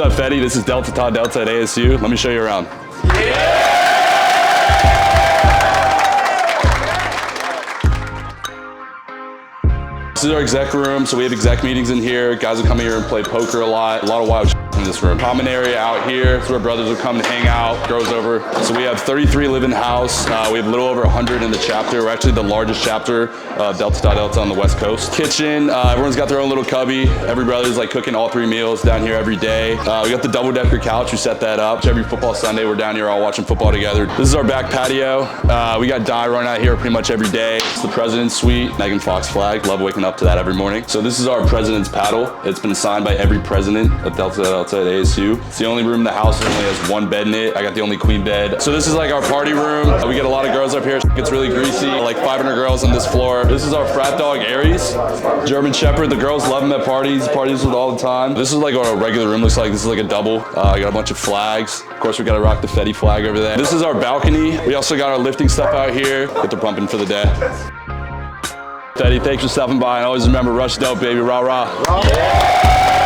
What's up, Fetii? This is Delta Tau Delta at ASU. Let me show you around. Yeah! This is our exec room, so we have exec meetings in here. Guys will come here and play poker a lot of wild shit in this room. Common area out here, it's where brothers will come to hang out, girls over. So we have 33 live in the house. We have a little over 100 in the chapter. We're actually the largest chapter of Delta Tau Delta on the West Coast. Kitchen, everyone's got their own little cubby. Every brother's like cooking all 3 meals down here every day. We got the double-decker couch, we set that up. Every football Sunday, we're down here all watching football together. This is our back patio. We got Di running out here pretty much every day. It's the President's Suite, Megan Fox flag. Love waking up to that every morning. So this is our President's paddle. It's been signed by every president of Delta at ASU. It's the only room in the house that only has 1 bed in it. I got the only queen bed. So this is like our party room. We get a lot of girls up here. It's really greasy. Like 500 girls on this floor. This is our frat dog, Aries. German Shepherd. The girls love him at parties. Parties with all the time. This is like what a regular room looks like. This is like a double. I got a bunch of flags. Of course, we got to rock the Fetii flag over there. This is our balcony. We also got our lifting stuff out here. Get the pumping for the day. Fetii, thanks for stopping by, and always remember, rush dope, baby, rah, rah.